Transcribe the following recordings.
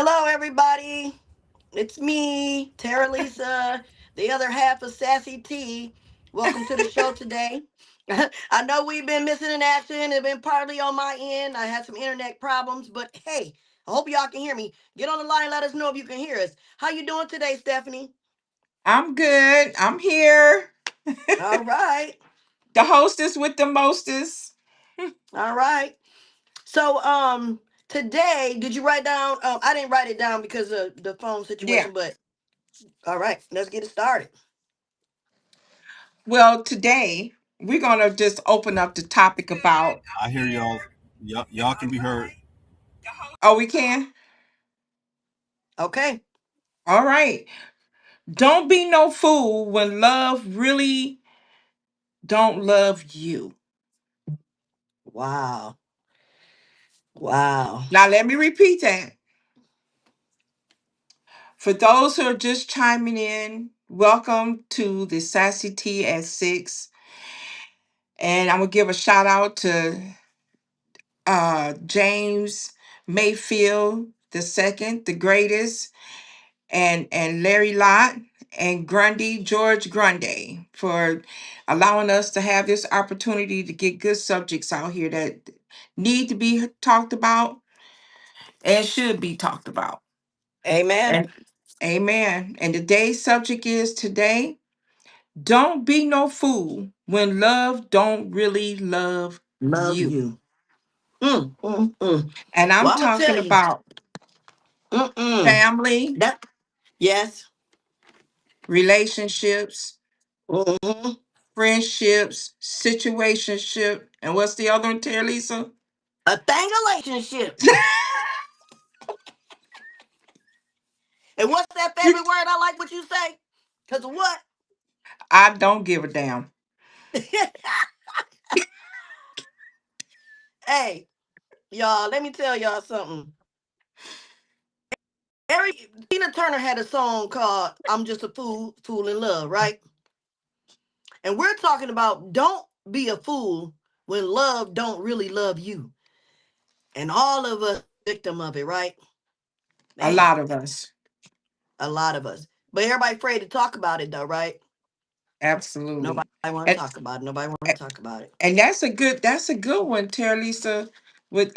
Hello, everybody. It's me, Terralisa, the other half of Sassy T. Welcome to the show today. I know we've been missing in action. It's been partly on my end. I had some internet problems, but hey, I hope y'all can hear me. Get on the line. Let us know if you can hear us. How you doing today, Stephanie? I'm good. I'm here. All right. The hostess with the mostest. All right. So, today, did you write down? I didn't write it down because of the phone Yeah. situation, but all right, let's get it started. Well, today we're going to just open up the topic about. I hear y'all. Y'all can be heard. Oh, we can? Okay. All right. Don't be no fool when love really don't love you. Wow. Wow. Now, let me repeat that. For those who are just chiming in, welcome to the Sassy T at 6. And I'm going to give a shout out to James Mayfield the second, the greatest, and Larry Lott and Grundy George Grundy for allowing us to have this opportunity to get good subjects out here that need to be talked about and should be talked about. Amen. And amen. And today's subject is today, don't be no fool when love don't really love Love you. you. Mm. And I'm Well, I'm gonna talking tell you. about Mm. family, That yes. relationships, Hmm. friendships, situationship, and what's the other one, Terry Lisa? A thing relationship. And what's that favorite word? I like what you say. Cause of what? I don't give a damn. Hey, y'all. Let me tell y'all something. Every Tina Turner had a song called "I'm Just a Fool in Love," right? And we're talking about don't be a fool when love don't really love you. And all of us victim of it, right? A Man, lot of us. a lot of us. But everybody afraid to talk about it though, right? Nobody Absolutely. want to And talk about it. Nobody want to talk about it. and that's a good one, Terry Lisa, with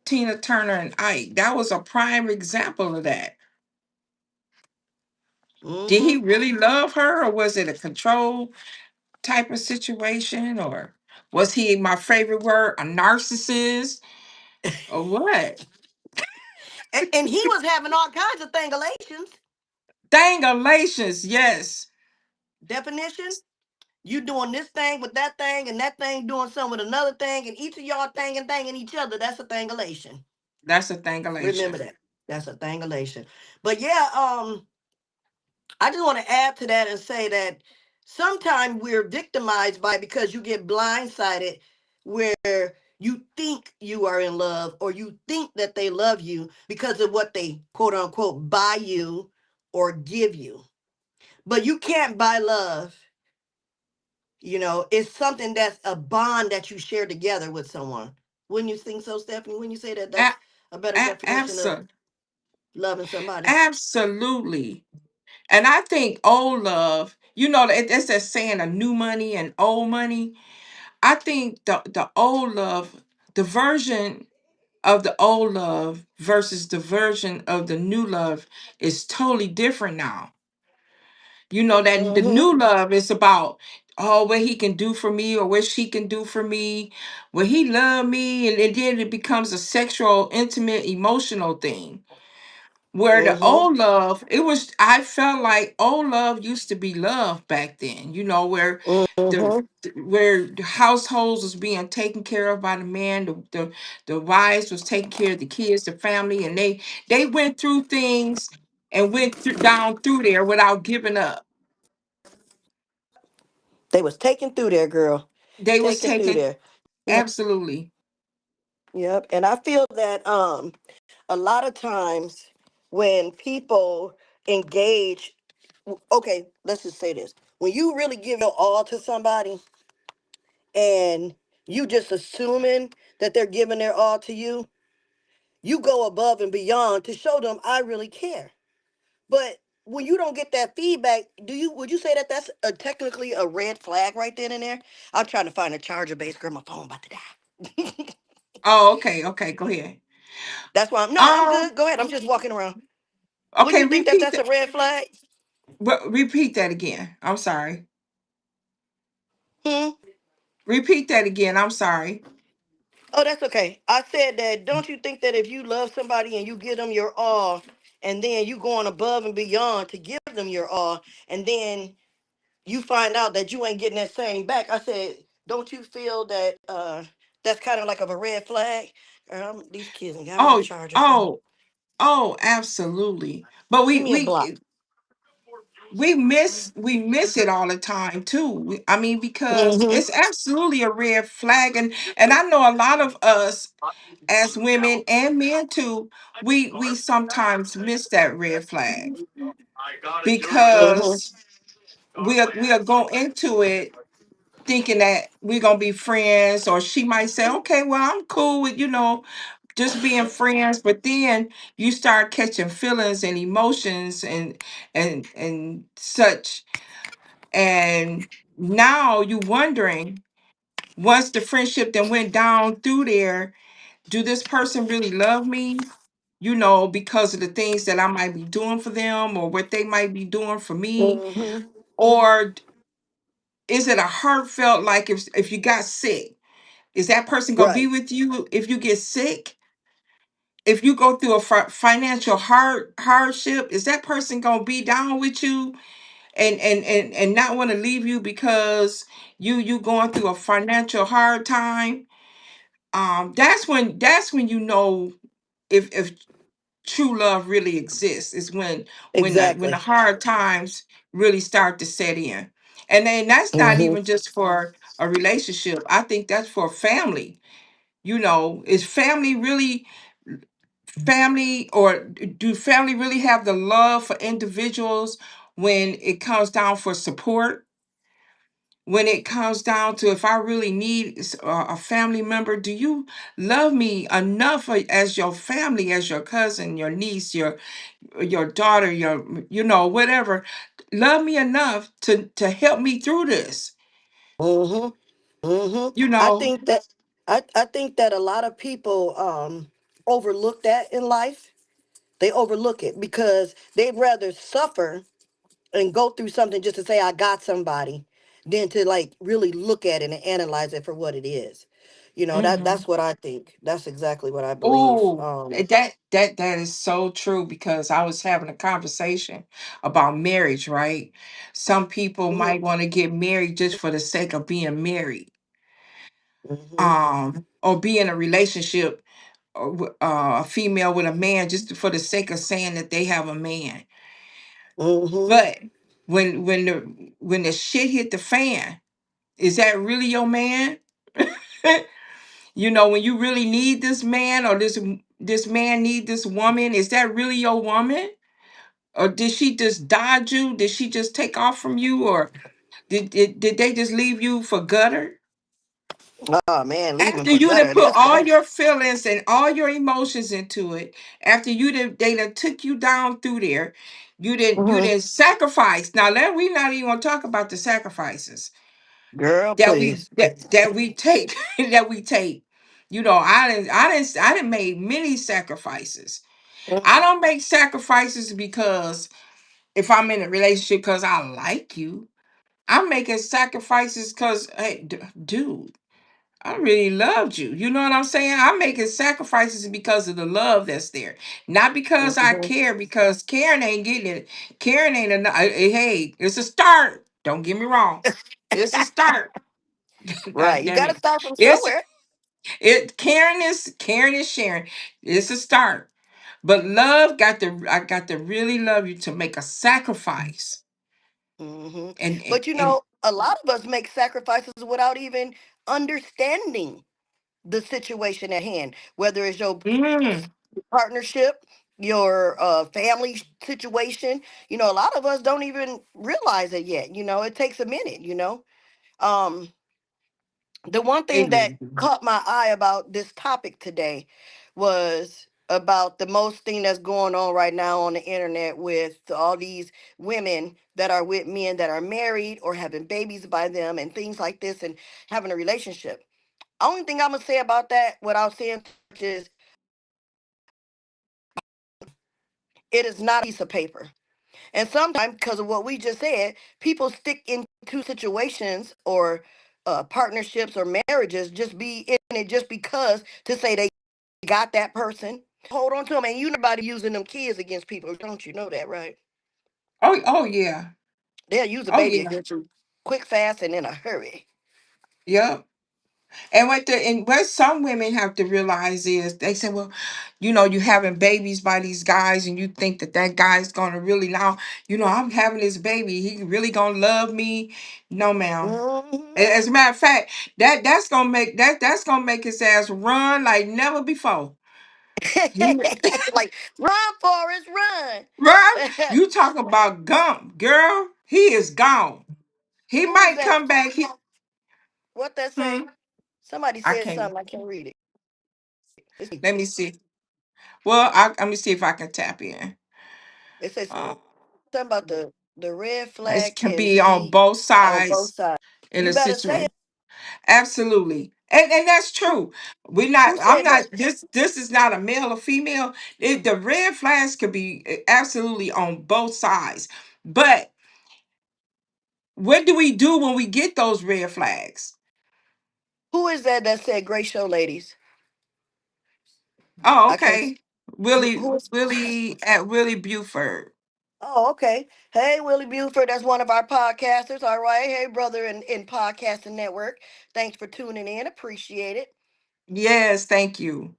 Tina Turner and Ike. That was a prime example of that. Did he Mm-hmm. really love her, or was it a control type of situation, or was he, my favorite word, a narcissist, or what? And he was having all kinds of thingulations. Dangalations, yes. Definition: you doing this thing with that thing doing something with another thing, and each of y'all thinging each other. That's a thingulation. That's a Remember thingulation. that. That's a thingulation. But yeah, I just want to add to that and say that sometimes we're victimized by because you get blindsided where you think you are in love or you think that they love you because of what they quote unquote buy you or give you. But you can't buy love. It's something that's a bond that you share together with someone. Wouldn't you think so, Stephanie? When you say that that's A- a better definition of abso- loving somebody? absolutely. And I think old love, it's that saying of new money and old money. I think the old love, the version of the old love versus the version of the new love is totally different now. That the Mm-hmm. new love is about, oh, what he can do for me or what she can do for me, what he love me, and then it becomes a sexual, intimate, emotional thing. Where the Mm-hmm. old love, I felt like old love used to be love back then, where the Mm-hmm. where the households was being taken care of by the man, the wives was taking care of the kids, the family, and they went through things and down through there without giving up. They was taken through there, girl. They was Taken through taking there. You know, absolutely yep. And I feel that a lot of times when people engage, okay, let's just say this. When you really give your all to somebody and you just assuming that they're giving their all to you, you go above and beyond to show them I really care. But when you don't get that feedback, would you say that that's technically a red flag right then and there? I'm trying to find a charger base, girl. My phone about to die. Oh, okay, okay, go ahead. That's why I'm no, I'm Um, good. Go ahead. I'm just walking around. Wouldn't okay, you think that that's a red flag? repeat that again. I'm sorry. Hmm. Repeat that again. I'm sorry. Oh, that's okay. I said that. Don't you think that if you love somebody and you give them your all, and then you going above and beyond to give them your all, and then you find out that you ain't getting that same back? I said, don't you feel that that's kind of like of a red flag? These kids ain't got me the Oh, charger phone. oh, oh, absolutely. But Give me a block. we miss it all the time too. I mean, because Mm-hmm. it's absolutely a red flag, and I know a lot of us as women and men too, we sometimes miss that red flag Mm-hmm. because we'll go into it thinking that we're gonna be friends, or she might say, okay, well, I'm cool with, just being friends, but then you start catching feelings and emotions and such, and now you wondering, once the friendship then went down through there, do this person really love me, because of the things that I might be doing for them or what they might be doing for me? Mm-hmm. Or is it a heartfelt, like if you got sick, is that person gonna be Right. with you if you get sick? If you go through a financial hardship, is that person gonna be down with you and not want to leave you because you going through a financial hard time? That's when if true love really exists, is when the Exactly. hard times really start to set in. And then that's not Mm-hmm. even just for a relationship. I think that's for family. Is family really family, or do family really have the love for individuals when it comes down for support? When it comes down to, if I really need a family member, do you love me enough as your family, as your cousin, your niece, your daughter, whatever, love me enough to help me through this? Mm-hmm. Mm-hmm. you I know think that I think that a lot of people overlook that in life. They overlook it because they'd rather suffer and go through something just to say I got somebody than to like really look at it and analyze it for what it is. hmm That's what I think. That's exactly what I believe. Oh, that is so true, because I was having a conversation about marriage, right? Some people Mhm, might want to get married just for the sake of being married, mhm, or be in a relationship, a female with a man, just for the sake of saying that they have a man. mhm. But when the shit hit the fan, is that really your man? When you really need this man, or this man need this woman, is that really your woman? Or did she just dodge you? Did she just take off from you? Or did they just leave you for gutter? Oh man, leaving After for you done gutter. put That's all bad. your feelings and all your emotions into it, after they done took you down through there, you Mhm. didn't sacrifice. Now let we not even gonna talk about the sacrifices Girl, that we please. that we take that we take. I didn't make many sacrifices. I Mhm. don't make sacrifices because if I'm in a relationship because I like you. I'm making sacrifices because, hey, dude, I really loved you. You know what I'm saying? I'm making sacrifices because of the love that's there, not because I Mhm. care. Because Karen ain't getting it. Karen ain't enough. Hey, it's a start. Don't get me wrong. It's a start. Right. God You damn got to it. start from It's somewhere. Karen is sharing. It's a start. But love I got to really love you to make a sacrifice. And and, But and a lot of us make sacrifices without even understanding the situation at hand, whether it's your mm, partnership, your family situation. A lot of us don't even realize it yet. It takes a minute. Um, the one it thing that really do. caught my eye about this topic today was about the most thing that's going on right now on the internet with all these women that are with men that are married or having babies by them and things like this and having a relationship. Only thing I'm gonna say about that without saying too much is it is not a piece of paper. And sometimes, because of what we just said, people stick into situations or partnerships or marriages just be in it just because to say they got that person. Hold on to them. And you know about using them kids against people. Don't you know that, right? Oh yeah. They'll use a Oh baby yeah. against you quick, fast, and in a hurry. Yep. And what some women have to realize is they say, well, you having babies by these guys, and you think that that guy's gonna really now, I'm having this baby, he really gonna love me? No, ma'am. Hmm. As a matter of fact, that's gonna make his ass run like never before. You, Like, run, Forrest, right? run. You talking about Gump, girl? He is gone. He Who is might that? come back. What that Hmm, say? Somebody I said can't. something. I can't read it. It's me. Let me see. Well, let me see if I can tap in. It says Uh, something about the red it flag can can be on be both on both sides sides. in You a better say it. situation. Absolutely. And that's true. We're not, Who I'm said not, that? this is not a male or female. The red flags could be absolutely on both sides. But what do we do when we get those red flags? Who is that said great show, ladies? Oh, I can't. okay. Willie, Who is? Willie Buford. Oh, okay. Hey, Willie Buford, that's one of our podcasters. All right. Hey, brother in Podcasting Network. Thanks for tuning in. Appreciate it. Yes, thank you.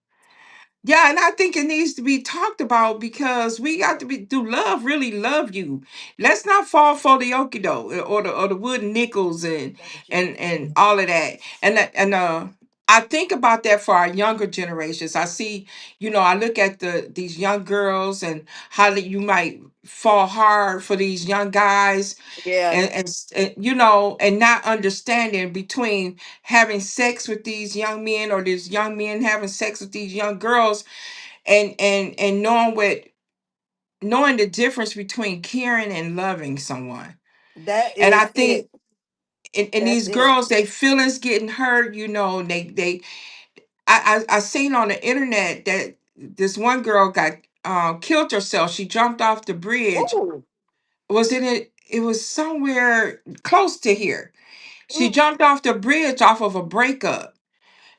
Yeah, and I think it needs to be talked about because we got to be do love really love you. Let's not fall for the okie doke or the wooden nickels and all of that. And I think about that for our younger generations. I see, I look at these young girls and how that you might fall hard for these young guys Yeah, and not understanding between having sex with these young men or these young men having sex with these young girls and knowing the difference between caring and loving someone. that And I is it. think in That's these it. girls, they feelings getting hurt, I seen on the internet that this one girl got killed herself. She jumped off the bridge. Ooh. It was somewhere close to here. She Mm, jumped off the bridge off of a breakup.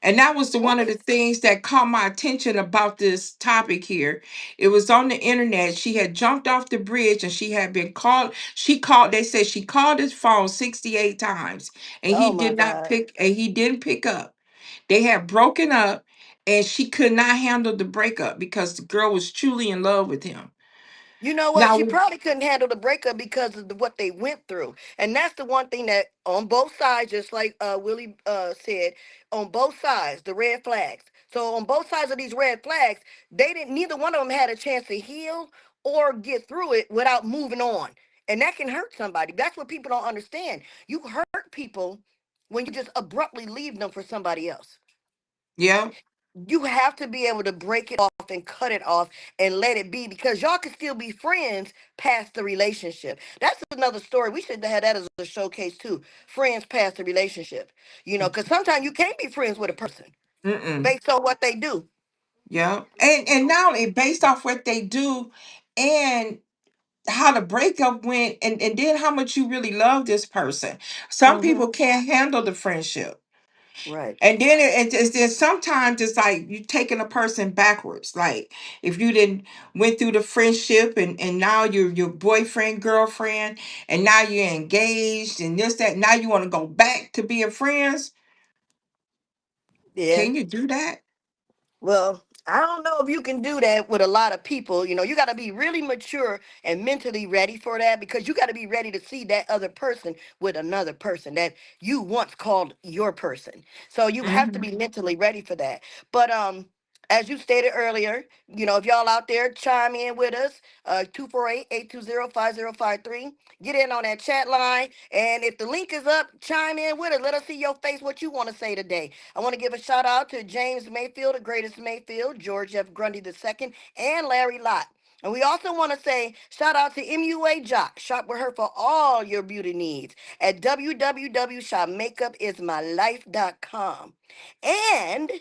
And that was one of ooh. the things that caught my attention about this topic here. It was on the internet. She had jumped off the bridge and she had been called. They said she called his phone 68 times and Oh my God. he didn't pick up. They had broken up and she could not handle the breakup because the girl was truly in love with him. You know what? She Now, probably couldn't handle the breakup because of what they went through. And that's the one thing that on both sides, just like Willie said, on both sides, the red flags. So on both sides of these red flags, they didn't neither one of them had a chance to heal or get through it without moving on. And that can hurt somebody. That's what people don't understand. You hurt people when you just abruptly leave them for somebody else. yeah, You have to be able to break it off and cut it off and let it be because y'all can still be friends past the relationship. That's another story. We should have had that as a showcase too. Friends past the relationship. Because sometimes you can't be friends with a person mm-mm, based on what they do. yeah. And not only based off what they do and how the breakup went and then how much you really love this person. Some Hmm. people can't handle the friendship. Right. And then then sometimes it's like you taking a person backwards. Like if you didn't went through the friendship and now you're your boyfriend, girlfriend, and now you're engaged and this, that, now you want to go back to being friends. Yeah. Can you do that? Well, I don't know if you can do that with a lot of people. You got to be really mature and mentally ready for that because you got to be ready to see that other person with another person that you once called your person. So you have to Hmm. be mentally ready for that. But as you stated earlier, if y'all out there, chime in with us, 248-820-5053. Get in on that chat line. And if the link is up, chime in with us. Let us see your face, what you want to say today. I want to give a shout out to James Mayfield, the greatest Mayfield, George F. Grundy II, and Larry Lott. And we also want to say shout out to MUA Jock. Shop with her for all your beauty needs at www.shopmakeupismylife.com. And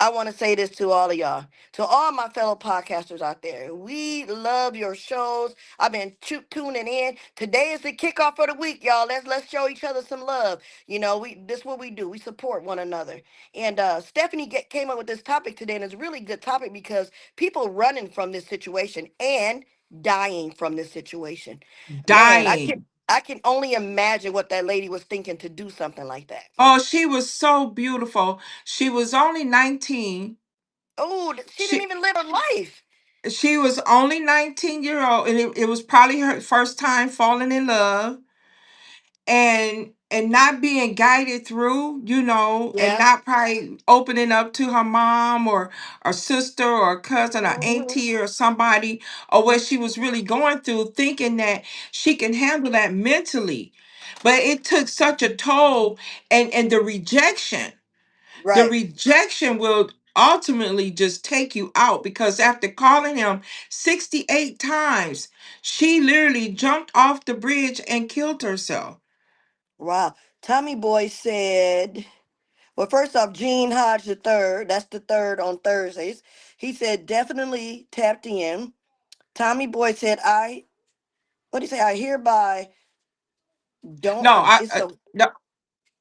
I want to say this to all of y'all, to all my fellow podcasters out there. We love your shows. I've been tuning in. Today is the kickoff for the week, y'all. Let's show each other some love. This is what we do. We support one another. And Stephanie came up with this topic today, and it's a really good topic because people running from this situation and dying from this situation. Man, I can Dying. I can only imagine what that lady was thinking to do something like that. Oh, she was so beautiful. She was only 19. Oh, she didn't She even live her life. she was only 19-year old, and it was probably her first time falling in love, and not being guided through, and Yeah. not probably opening up to her mom or a sister or a cousin or Hmm. auntie or somebody, or what she was really going through, thinking that she can handle that mentally. But it took such a toll, and the Right. rejection will ultimately just take you out, because after calling him 68 times, she literally jumped off the bridge and killed herself. Wow. Tommy Boy said, well, first off, Gene Hodge the third, that's the third on Thursdays. He said, definitely tapped in. Tommy Boy said, what do you say? I hereby don't, No, it's so, no,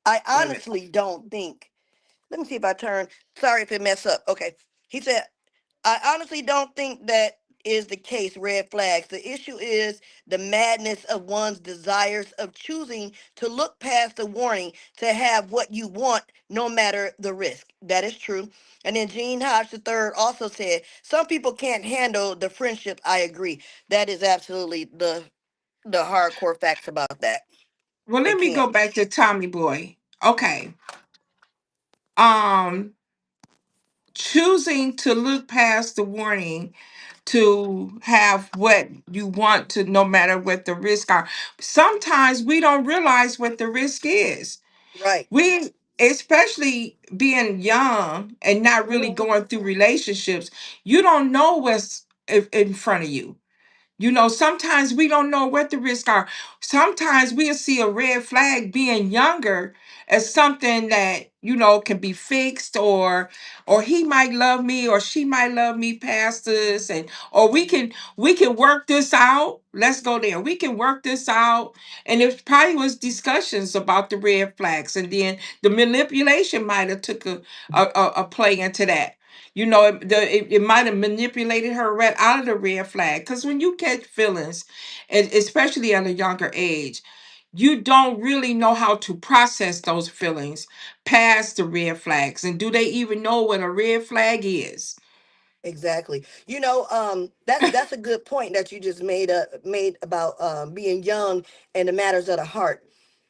I wait a minute. honestly don't think. Let me see if I turn. Sorry if it mess up. Okay. He said, I honestly don't think that is the case, red flags. The issue is the madness of one's desires of choosing to look past the warning to have what you want, no matter the risk. That is true. And then Gene Hodge III also said, some people can't handle the friendship. I agree. That is absolutely the hardcore facts about that. Well, They let me can't. go back to Tommy Boy. Okay. Um, choosing to look past the warning to have what you want, to no matter what the risks are. Sometimes we don't realize what the risk is. Right. We, especially being young and not really Mhm. going through relationships, you don't know what's in front of you. Sometimes we don't know what the risks are. Sometimes we'll see a red flag being younger as something that, can be fixed, or he might love me or she might love me past this, and or we can work this out. Let's go there. We can work this out. And it probably was discussions about the red flags, and then the manipulation might have took a play into that. It might have manipulated her right out of the red flag. Because when you catch feelings, and especially at a younger age, you don't really know how to process those feelings past the red flags. And do they even know what a red flag is? Exactly. That's a good point that you just made about being young and the matters of the heart.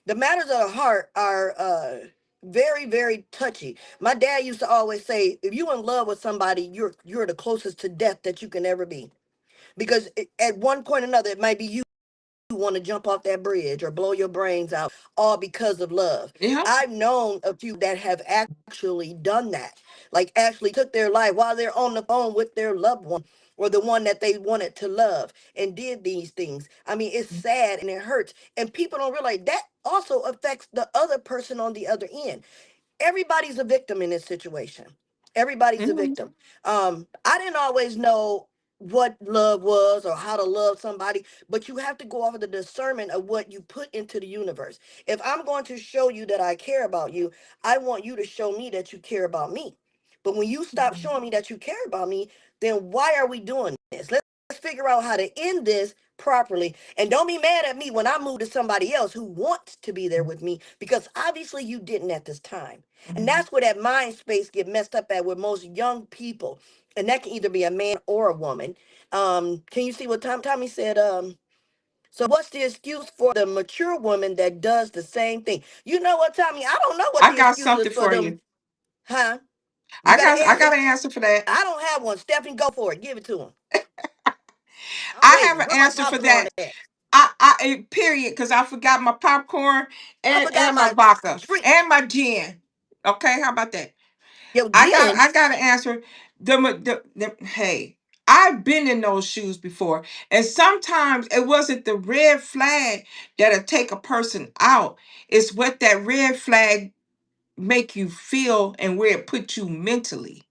The matters of the heart are very, very touchy. My dad used to always say, if you're in love with somebody, you're the closest to death that you can ever be. Because at one point or another, it might be you want to jump off that bridge or blow your brains out, all because of love. Yeah. I've known a few that have actually done that, like actually took their life while they're on the phone with their loved one or the one that they wanted to love and did these things. I mean, it's sad and it hurts. And people don't realize that also affects the other person on the other end. Everybody's a victim in this situation. Everybody's a Mhm. victim. I didn't always know what love was or how to love somebody, but you have to go off of the discernment of what you put into the universe. If I'm going to show you that I care about you, I want you to show me that you care about me. But when you stop showing me that you care about me, then why are we doing this? Let's figure out how to end this properly. And don't be mad at me when I move to somebody else who wants to be there with me, because obviously you didn't at this time. And that's where that mind space get messed up at with most young people. And that can either be a man or a woman. Can you see what Tommy said? So what's the excuse for the mature woman that does the same thing? You know what, Tommy? I don't know what I the got excuse is something for for them. you. Huh? You got an I answer? got an answer for that. I don't have one. Stephanie, go for it. Give it to him. I'm I have ready. an Where my answer for popcorn that. at? Period, because I forgot my popcorn I forgot and my my vodka drink. and my gin. Okay, how about that? Yo, gin. I got an answer. Hey, I've been in those shoes before, and sometimes it wasn't the red flag that'll take a person out. It's what that red flag make you feel and where it put you mentally.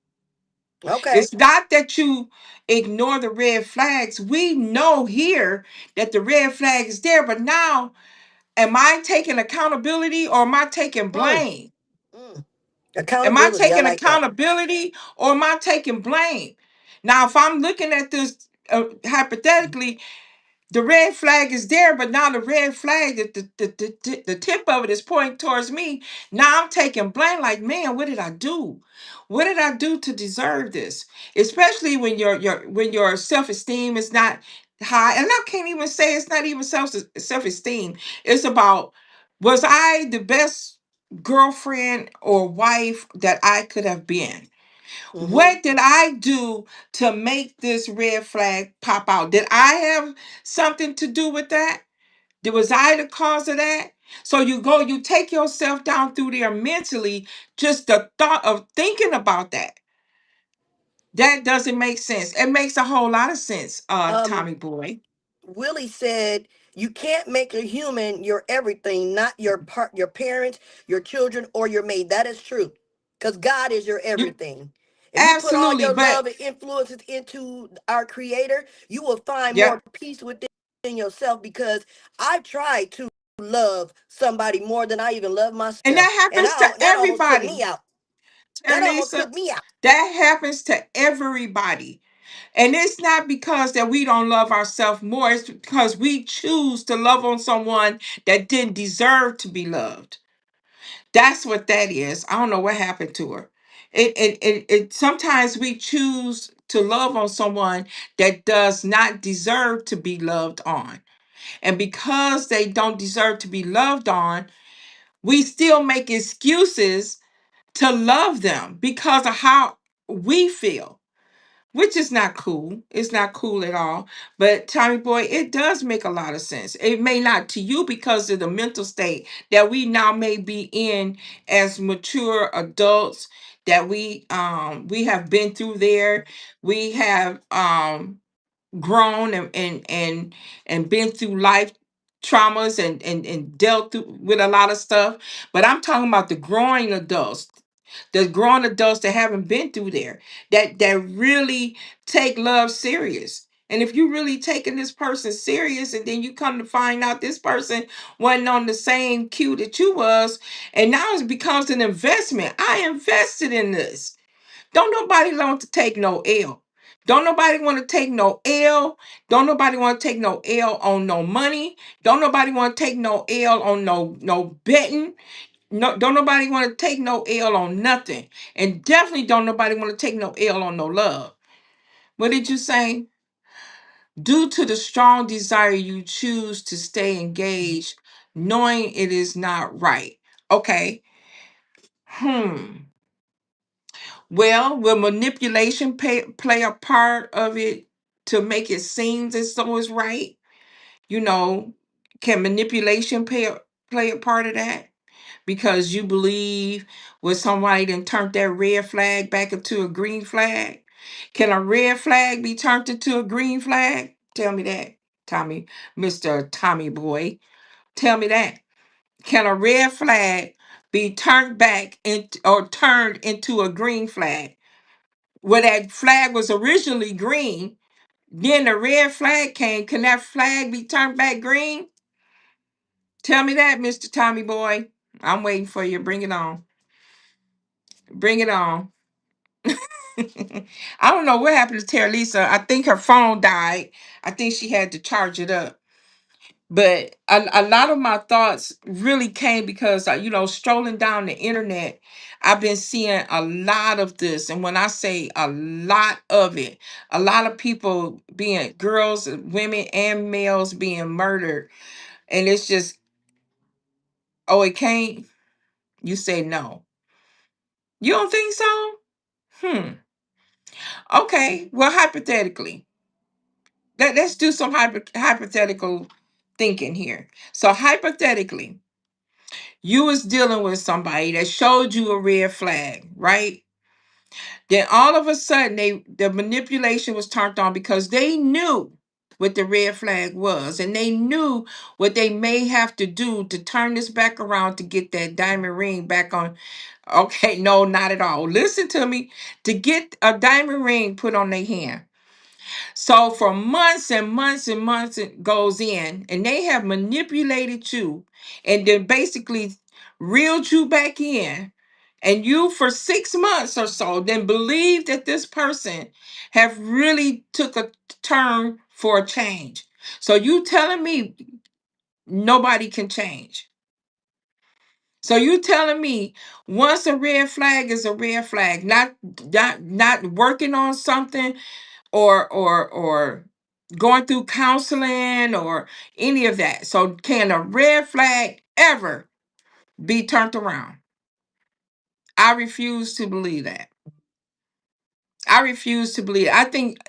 Okay. It's not that you ignore the red flags. We know here that the red flag is there, but now am I taking accountability or am I taking Mm, blame? mm. Am I Accountability. I taking like that. accountability or am I taking blame? Now, if I'm looking at this hypothetically, the red flag is there, but now the red flag, the tip of it is pointing towards me. Now I'm taking blame, like, man, what did I do? What did I do to deserve this? Especially when your self-esteem is not high. And I can't even say it's not even self-esteem. It's about, was I the best girlfriend or wife that I could have been? Mm-hmm. What did I do to make this red flag pop out? Did I have something to do with that? Was I the cause of that? So you take yourself down through there mentally, just the thought of thinking about that. That doesn't make sense. It makes a whole lot of sense, Um, Tommy boy. Willie said, "You can't make a human your everything, not your parents, your children, or your mate." That is true, because God is your You everything. If you put all absolutely, your but love and influences into our Creator, you will find yeah, more peace within yourself. Because I've tried to love somebody more than I even love and myself, that and happens to that almost took everybody, me out. That almost Teresa. took me out. That happens to everybody. And it's not because that we don't love ourselves more. It's because we choose to love on someone that didn't deserve to be loved. That's what that is. I don't know what happened to her. It sometimes we choose to love on someone that does not deserve to be loved on. And because they don't deserve to be loved on, we still make excuses to love them because of how we feel, which is not cool. It's not cool at all. But Tommy boy, it does make a lot of sense. It may not to you because of the mental state that we now may be in as mature adults, that we have been through there. We have grown and been through life traumas and dealt through with a lot of stuff. But I'm talking about the grown adults that haven't been through there, that really take love serious. And if you really taking this person serious, and then you come to find out this person wasn't on the same cue that you was, and now it becomes an investment. I invested in this. Don't nobody want to take no L. Don't nobody want to take no L. Don't nobody want to take no L on no money. Don't nobody want to take no L on no betting. No, don't nobody want to take no L on nothing. And definitely don't nobody want to take no L on no love. What did you say? Due to the strong desire you choose to stay engaged, knowing it is not right. Okay. Hmm. Well, will manipulation play a part of it to make it seem as though it's right? You know, can manipulation play a part of that? Because you believe with somebody then turned that red flag back into a green flag? Can a red flag be turned into a green flag? Tell me that, Tommy, Mr. Tommy boy. Tell me that. Can a red flag be turned back or turned into a green flag? Where that flag was originally green, then the red flag came. Can that flag be turned back green? Tell me that, Mr. Tommy boy. I'm waiting for you. Bring it on. Bring it on. I don't know what happened to Terralisa. I think her phone died. I think she had to charge it up. But a lot of my thoughts really came because, strolling down the internet, I've been seeing a lot of this. And when I say a lot of it, a lot of people being girls, women, and males being murdered. And it's just, oh, it can't. You say no. You don't think so? Hmm. Okay. Well, hypothetically, let's do some hypothetical thinking here. So hypothetically, you was dealing with somebody that showed you a red flag, right? Then all of a sudden, the manipulation was turned on because they knew what the red flag was, and they knew what they may have to do to turn this back around to get that diamond ring back on. Okay, no, not at all. Listen to me. To get a diamond ring put on their hand. So for months and months and months it goes in, and they have manipulated you and then basically reeled you back in. And you for 6 months or so then believe that this person have really took a turn for a change. So you telling me nobody can change. So you telling me once a red flag is a red flag, not working on something or going through counseling or any of that. So can a red flag ever be turned around? I refuse to believe that. I refuse to believe. I think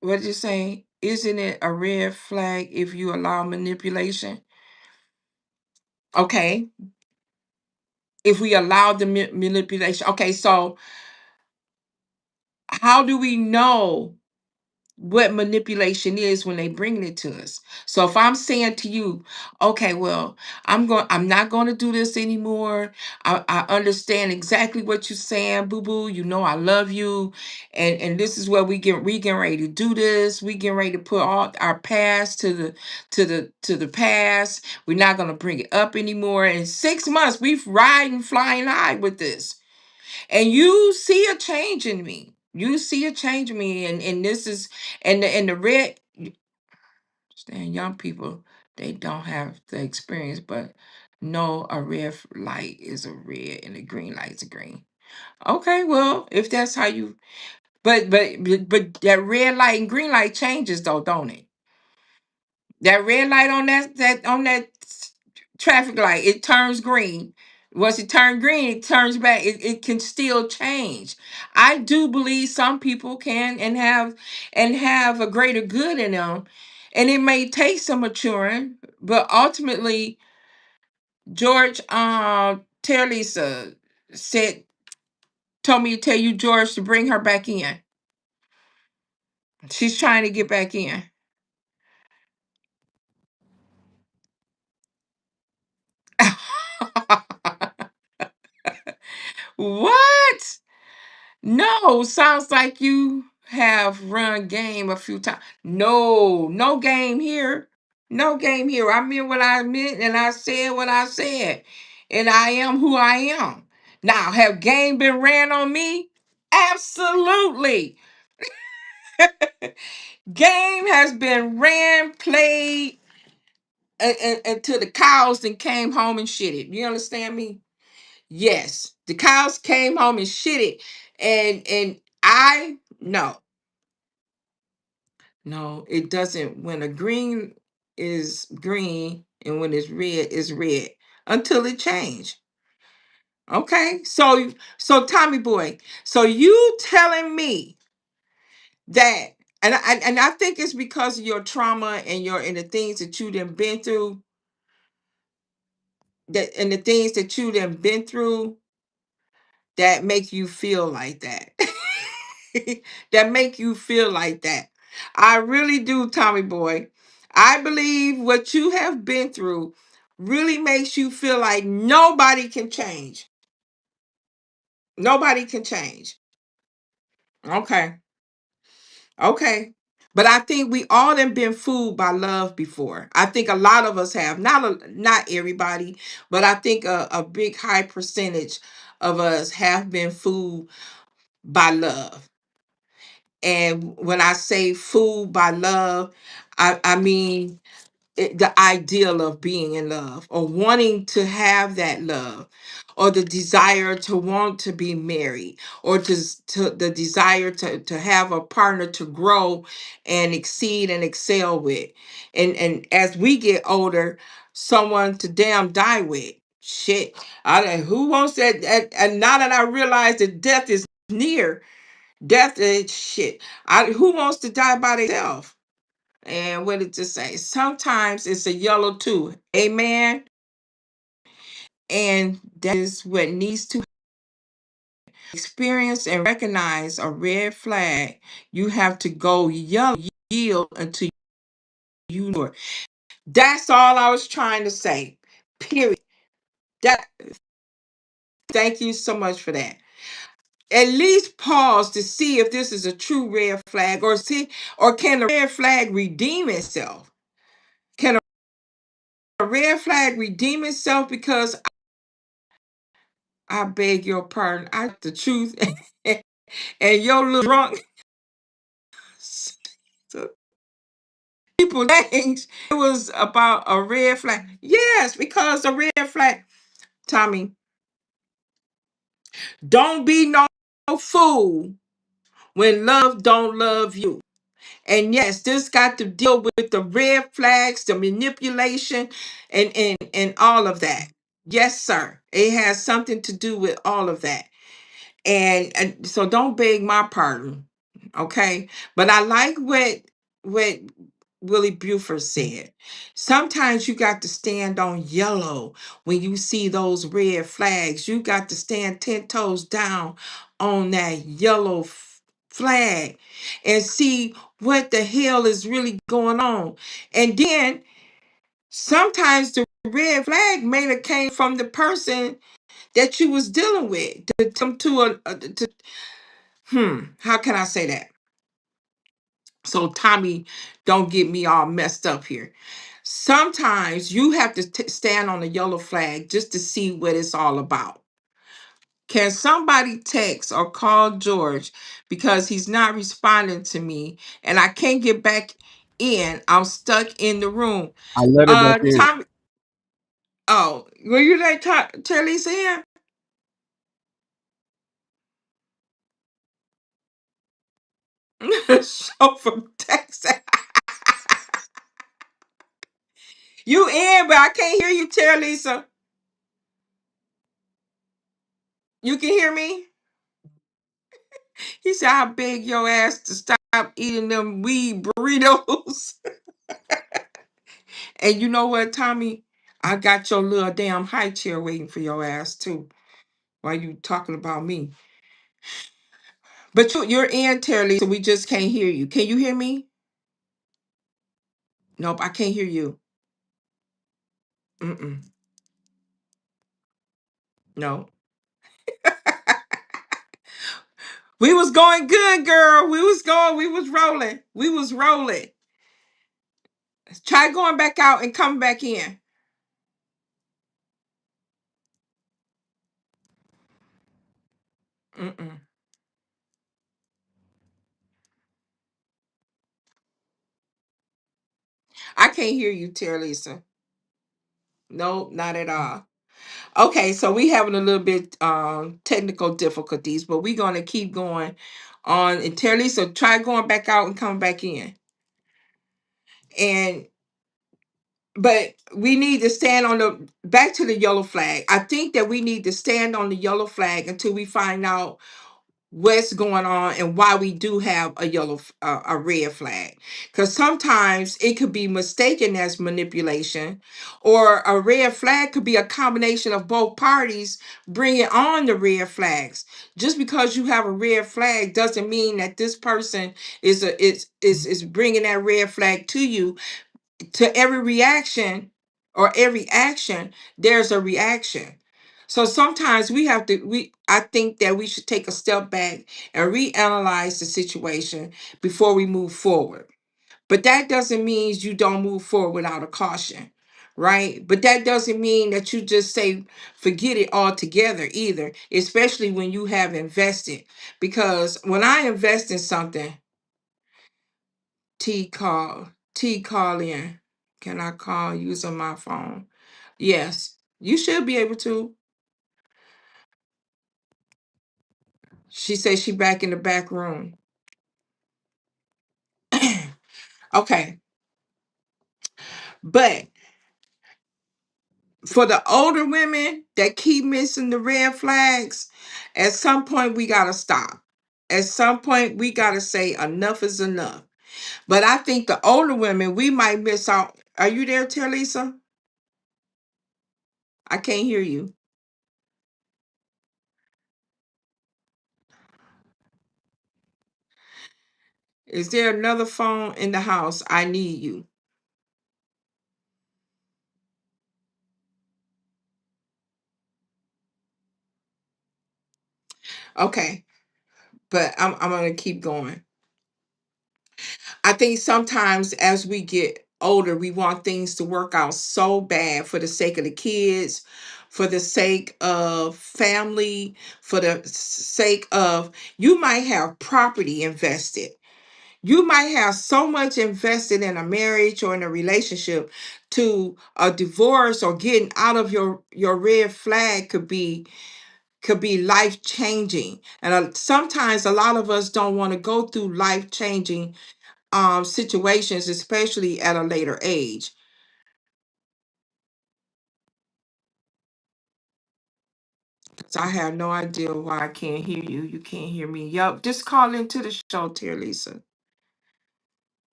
what you saying, isn't it a red flag if you allow manipulation? Okay. If we allow the manipulation. Okay, so how do we know what manipulation is when they bring it to us? So if I'm saying to you, okay, well, I'm not going to do this anymore. I understand exactly what you're saying, boo boo. You know I love you, and this is where we getting ready to do this. We getting ready to put all our past to the past. We're not going to bring it up anymore. In 6 months, we've riding flying high with this, and you see a change in me. You see a change in me, and this is and the red. Understand, young people, they don't have the experience, but no, a red light is a red and a green light is a green. Okay, well, if that's how you, but that red light and green light changes though, don't it? That red light on that traffic light, it turns green. Once it turns green, it turns back. It can still change. I do believe some people can and have a greater good in them. And it may take some maturing, but ultimately, George Terralisa said told me to tell you, George, to bring her back in. She's trying to get back in. What? No, sounds like you have run game a few times. No, no game here. No game here. I meant what I meant and I said what I said. And I am who I am. Now, have game been ran on me? Absolutely. Game has been ran, played until the cows then came home and shit it. You understand me? Yes. The cows came home and shit it. And I no. No, it doesn't. When a green is green and when it's red is red until it change. Okay, so Tommy boy, so you telling me that, and I think it's because of your trauma and the things that you done been through, that make you feel like that. That make you feel like that. I really do, Tommy boy. I believe what you have been through really makes you feel like nobody can change. Nobody can change. Okay. Okay. But I think we all have been fooled by love before. I think a lot of us have. Not everybody, but I think a big high percentage of us have been fooled by love. And when I say fooled by love, I mean the ideal of being in love or wanting to have that love or the desire to want to be married or to the desire to have a partner to grow and exceed and excel with. And as we get older, someone to damn die with. Shit. Who wants that? And now that I realize that death is near, death is shit. Who wants to die by themselves? And what did it say? Sometimes it's a yellow too. Amen. And that is what needs to experience and recognize a red flag. You have to go yellow, yield until you know it. That's all I was trying to say. Period. That. Thank you so much for that. At least pause to see if this is a true red flag, or can the red flag redeem itself? Can a red flag redeem itself? Because I beg your pardon, I the truth and your little drunk people things. It was about a red flag. Yes, because a red flag, Tommy, don't be no fool when love don't love you. And yes, this got to deal with the red flags, the manipulation, and all of that. Yes, sir. It has something to do with all of that. And so don't beg my pardon. Okay. But I like what Willie Buford said. Sometimes you got to stand on yellow when you see those red flags. You got to stand 10 toes down on that yellow flag and see what the hell is really going on. And then sometimes the red flag may have came from the person that you was dealing with to come to how can I say that? So Tommy, don't get me all messed up here. Sometimes you have to stand on the yellow flag just to see what it's all about. Can somebody text or call George because he's not responding to me and I can't get back in? I'm stuck in the room. I let her back in. Tommy, oh, will you let Terralisa in? Show from Texas. You in, but I can't hear you, Terralisa. You can hear me? He said, I beg your ass to stop eating them weed burritos. And you know what, Tommy? I got your little damn high chair waiting for your ass too. While you talking about me. But you're in, Terry, so we just can't hear you. Can you hear me? Nope, I can't hear you. Mm-mm. No. We was going good, girl. We was rolling. We was rolling. Try going back out and come back in. Mm-mm. I can't hear you, Terry Lisa. Nope, not at all. Okay, so we having a little bit technical difficulties, but we're gonna keep going on. And Terry, so try going back out and come back in. And but we need to stand on the back to the yellow flag. I think that we need to stand on the yellow flag until we find out what's going on and why we do have a red flag, because sometimes it could be mistaken as manipulation, or a red flag could be a combination of both parties bringing on the red flags. Just because you have a red flag doesn't mean that this person is bringing that red flag to you. To every reaction or every action, there's a reaction. So sometimes I think that we should take a step back and reanalyze the situation before we move forward. But that doesn't mean you don't move forward without a caution, right? But that doesn't mean that you just say forget it altogether either, especially when you have invested. Because when I invest in something, T call in. Can I call using my phone? Yes, you should be able to. She says she back in the back room. Okay, but For the older women that keep missing the red flags, at some point we gotta stop. At some point we gotta say enough is enough. But I think the older women, we might miss out. Are you there, Terlisa? I can't hear you. Is there another phone in the house? I need you. Okay, but I'm gonna keep going. I think sometimes as we get older, we want things to work out so bad for the sake of the kids, for the sake of family, for the sake of you might have property invested. You might have so much invested in a marriage or in a relationship to a divorce or getting out of your red flag could be life changing. And sometimes a lot of us don't want to go through life changing situations, especially at a later age. Because I have no idea why I can't hear you. You can't hear me. Yup, just call into the show, Tia Lisa.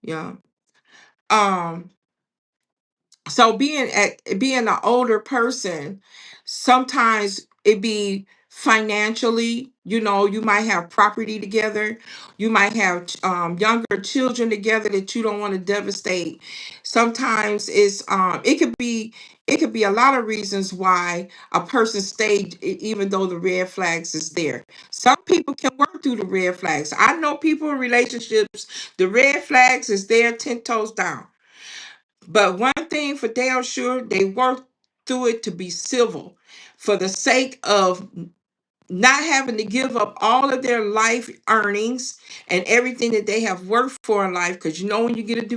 Yeah. Um, so being an older person, sometimes it be financially, you might have property together, you might have younger children together that you don't want to devastate. Sometimes it could be a lot of reasons why a person stayed, even though the red flags is there. Some people can work through the red flags. I know people in relationships, the red flags is there 10 toes down. But one thing for damn sure, they work through it to be civil for the sake of not having to give up all of their life earnings and everything that they have worked for in life. Because when you get a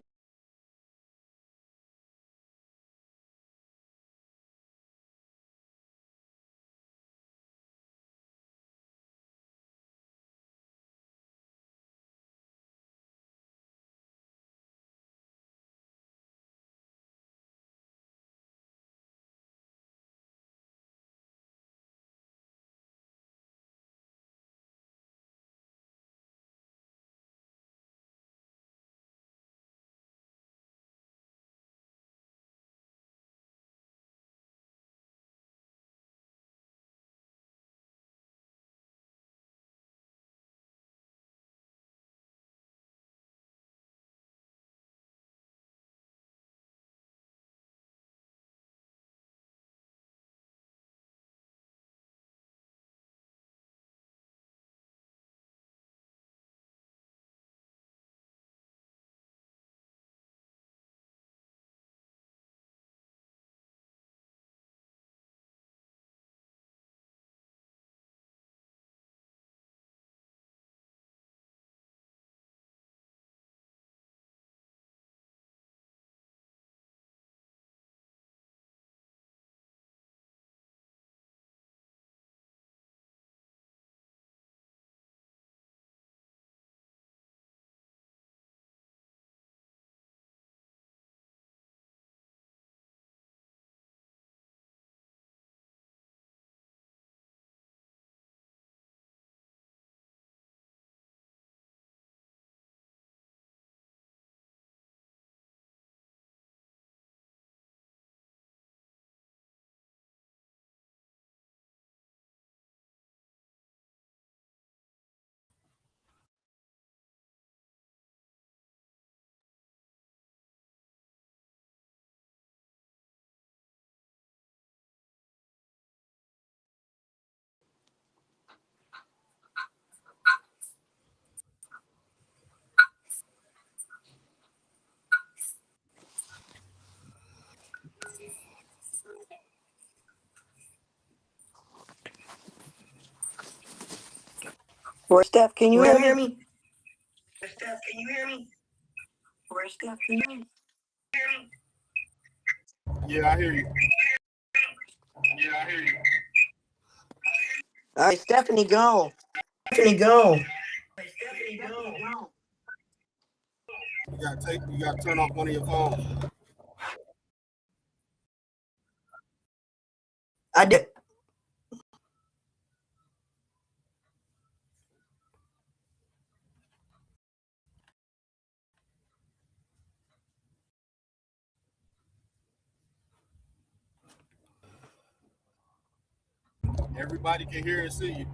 Or Steph, can you Where hear hear me? me? Steph, can you hear me? Or Steph, can you hear me? Yeah, I hear you. Yeah, I hear you. All right, Stephanie, go. Stephanie, go. You gotta turn off one of your phones. I did. Everybody can hear and see you.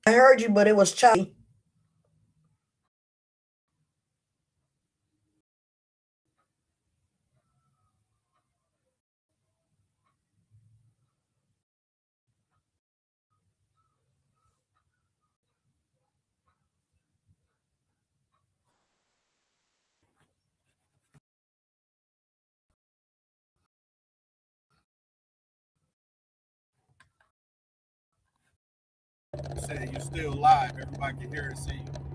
I heard you, but it was choppy. You said you're still live. Everybody can hear and see you.